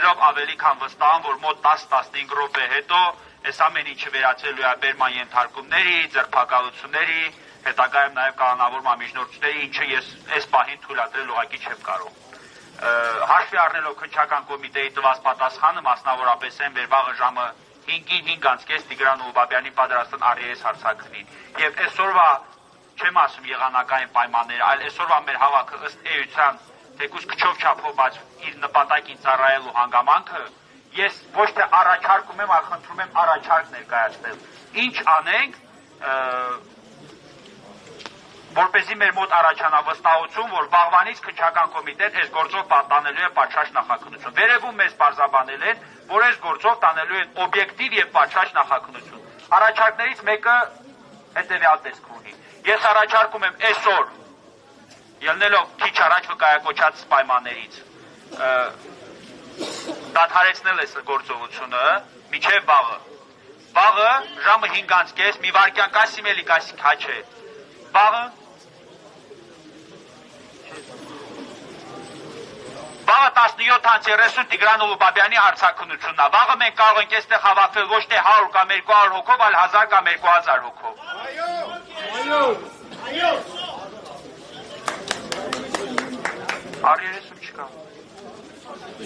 լինելով ավելի քան վստահ եմ, որ մոտ 10-15 րոպե հետո այս ամեն ինչը վերածելու է բերման ենթարկումների, ձերբակալությունների, հետագայում նաև կանոնավորման միջնորդների, ինչը ես այս պահին թույլատրել ուղղակի չեմ կարող։ Հաշվի առնելով քննչական կոմիտեի տված պատասխանը, մասնավորապես այն վաղը ժամը 5-ին 5:30 Տիգրան Ուլուբաբյանի պատրաստն RES հարցաքնին։ Եվ այսօրվա չեմ ասում եղանակային պայմանները, այլ այսօրվա մեր հավաքը ըստ էության թեկուզ քչով չափով, բայց իր նպատակին ծառայելու հանգամանքը, ես ոչ թե առաջարկում եմ, այլ խնդրում եմ առաջարկ ներկայացնել։ Ինչ անենք, որպեսզի մեր մոտ առաջանա վստահություն, որ վաղվանից քննչական կոմիտեն այս գործով տանելու է պատշաճ նախաքննություն։ Վերևում մեզ պարզաբանել են, որ այս գործով տանելու են օբյեկտիվ եւ պատշաճ նախաքննություն։ Առաջարկներից մեկը հետեւյալ տեսք ունի։ Ես առաջարկում եմ այսօր, ելնելով քիչ առաջ վկայակոչած պայմաններից, դադարեցնել այս գործողությունը մինչև վաղը։ Վաղը ժամը 5:30 մի վայրկյան կասիմ էլի կասիկ հա չէ։ Վաղը Վաղը 17:30 Տիգրան Ուլուբաբյանի հարցաքննությունն է։ Վաղը մենք կարող ենք այստեղ հավաքվել ոչ թե 100 կամ 200 հոգով, այլ 1000 կամ 2000 հոգով։ Այո։ Արիերեսում չկա։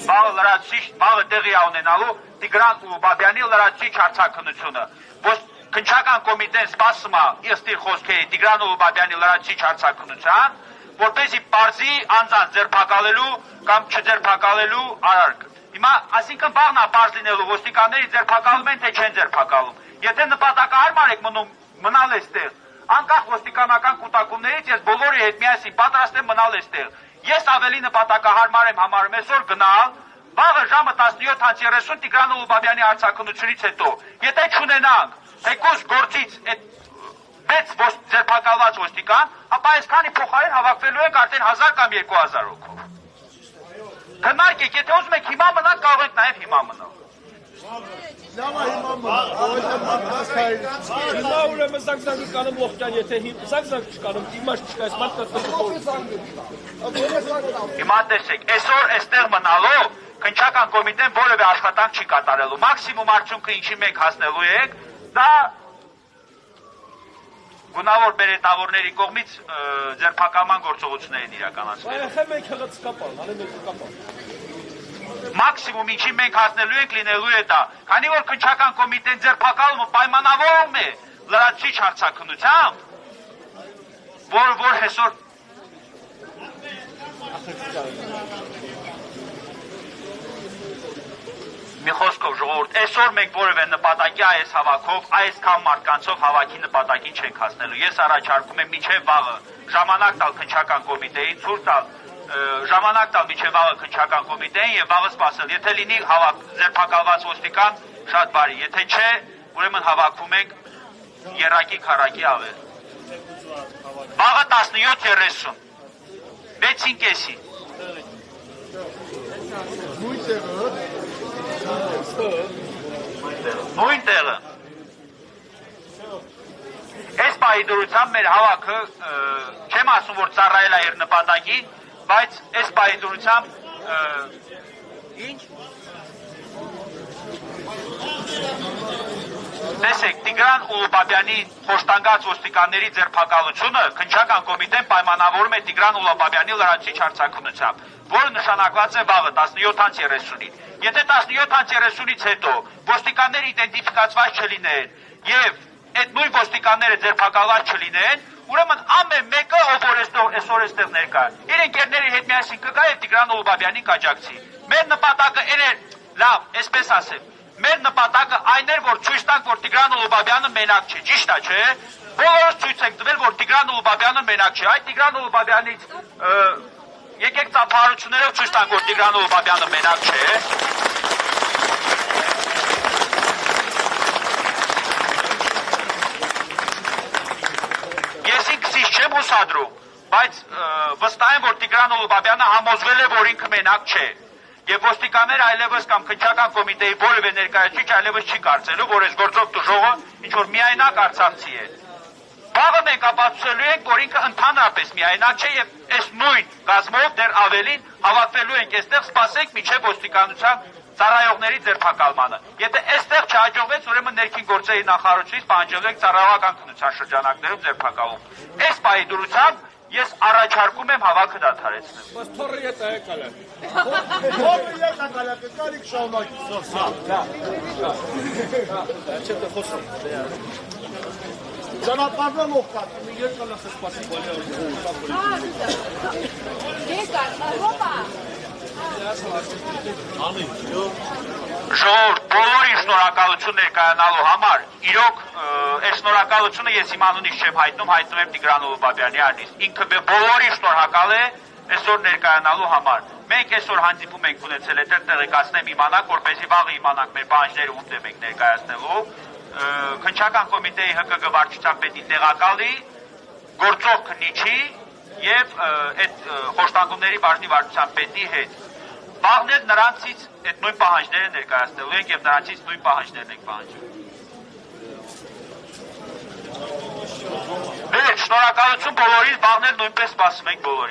Վաղը լրացուցիչ, վաղը տեղի է ունենալու Տիգրան Ուլուբաբյանի լրացուցիչ հարցաքննությունը։ Քննչական կոմիտեն սպասում է ըստ իր խոսքերի Տիգրան Ուլուբաբյանի լրացուցիչ հարցաքննության, որպեսզի պարզի անձանց ձերբակալելու կամ չձերբակալելու արարք։ Հիմա, այսինքն վաղն է պարզ լինելու ոստիկանների ձերբակալում են, թե չեն ձերբակալում։ Եթե նպատակահարմար եք մնալ այստեղ, անկախ ոստիկանական կուտակումներից, ես բոլորի հետ միասին պատրաստ եմ մնալ այստեղ։ Ես ավելի նպատակահարմար եմ համարում այսօր գնալ, վաղը ժամը 17:30 Տիգրան Ուլուբաբյանի հարցաքննությունից հետո, եթե չունենանք թեկուզ գործից այդ 6 ձերբակալված ոստիկան, ապա այսքանի փոխարեն հավաքվելու ենք արդեն 1000 կամ 2000 հոգով։ Քննարկեք, եթե ուզում եք հիմա մնալ, կարող եք նաև հիմա մնալ։ Հիմա ուրեմն զանգ կանում ողջան, եթե զանգ չկանում, իմաստ չկա, այս մարդը Հիմա տեսեք, այսօր այստեղ մնալով քննչական կոմիտեն որևէ աշխատանք չի կատարելու։ Մաքսիմում արդյունքը ինչի մենք հասնելու ենք, դա գունավոր բերետավորների կողմից ձերբակալման գործողություններ են իրականացվելու։ Մաքսիմում ինչի մենք հասնելու ենք լինելու է դա, քանի որ քննչական կոմիտեն ձերբակալումը պայմանավորում է լրացուցիչ հարցաքննությամբ, որ հեսօր մի խոսքով ժողովուրդ, այսօր մենք որևէ նպատակի այս հավաքով, այսքան մարդկանցով հավաքի նպատակին չենք հասնելու։ Ես առաջարկում եմ մինչև վաղը ժամանակ տալ քննչական կոմիտեին, ցույց տալ ժամանակ տալ մինչև վաղը քննչական կոմիտեին եւ վաղը սպասել։ Եթե լինի ձերբակալված ոստիկան, շատ բարի, եթե չէ, ուրեմն հավաքվում ենք երակի քառակի ավել։ Վաղը 17:30 6:30 Նույն տեղը։ Այս պահի դրությամբ մեր հավաքը չեմ ասում, որ ծառայել է իր նպատակին, բայց այս պահի դրությամբ ինչ? Տեսեք, Տիգրան Ուլուբաբյանի խոշտանգած ոստիկանների ձերբակալությունը քննչական կոմիտեն պայմանավորում է Տիգրան Ուլուբաբյանի լրացուցիչ հարցաքննությամբ, որը նշանակված է վաղը 17:30-ին։ Եթե 17:30-ից հետո ոստիկանները իդենտիֆիկացված չլինեն եւ այդ նույն ոստիկանները ձերբակալված չլինեն, ուրեմն ամեն մեկը, ով որ այսօր այստեղ ներկա է, իր ընկերների հետ միասին կգա եւ Տիգրան Ուլուբաբյանին կաջակցի։ Մեր նպատակը լավ, այսպես ասեմ, մեր նպատակը այն էր, որ ցույց տանք, որ Տիգրան Ուլուբաբյանը մենակ չէ, ճիշտ է, չէ՞։ Բոլորս ցույց ենք տվել, որ Տիգրան Ուլուբաբյանը մենակ չէ։ Այդ Տիգրան Ուլուբաբյանից եկեք ծափահարություններով ցույց տանք, որ Տիգրան Ուլուբաբյանը մենակ չէ։ Ես ինքսից չեմ հուսադրում, բայց վստահ եմ, որ Տիգրան Ուլուբաբյանը համոզվել է, որ ինքը մենակ չէ։ Եվ ոստիկանները այլևս կամ քննչական կոմիտեի որևէ ներկայացուցիչ այլևս չի կարծելու, որ այս գործով տուժողը ինչ-որ միայնակ արցախցի է։ Վաղը մենք ապացուցելու ենք, որ ինքը ընդհանրապես միայնակ չէ եւ այս նույն գազմով դեռ ավելին հավաքվելու ենք այստեղ, սպասենք մինչեւ ոստիկանության ծառայողների ձերբակալմանը։ Եթե այստեղ չհաջողվեց, ուրեմն ներքին գործերի նախարարությունից պահանջելու եք ծառայողական քննության շրջանակներում ձերբակալում։ Այս պահի դրությամբ ես առաջարկում եմ հավաքը դադարեցնել։ Բայց թորը ետ է եկալ է։ Ո՞րը եկա գալակը, կարիք շահմակի։ Չետ է խոսում։ Ճանապարհն օգտած։ Մի երկալ ասես սպասի բոլոր։ Ժողովուրդ, բոլորին շնորհակալություն ներկայանալու համար, իրոք այս շնորհակալությունը ես իմ անունից չեմ հայտնում եմ Տիգրան Ալուբաբյանի անունից։ Ինքը բոլորին շնորհակալ է այսօր ներկայանալու համար։ Մենք այսօր հանդիպում ենք ունեցել, այդտեղ տեղեկացնեմ իմանանք, որպեսզի վաղը իմանանք մեր պահանջները ում դեմ ենք ներկայացնելու։ Քննչական կոմիտեի ՀԿԳ վարչության պետի տեղակալի, գործող քննիչի եւ այդ խոշտանգումների բաժնի վարչության պետի հետ։ Բաղնել նրանցից այդ նույն պահանջները ներկայացնելու ենք եւ նրանցից նույն պահանջներն ենք պահանջում։ Շնորհակալություն բոլորին, բաղնել նույնպես սպասում ենք բոլորին։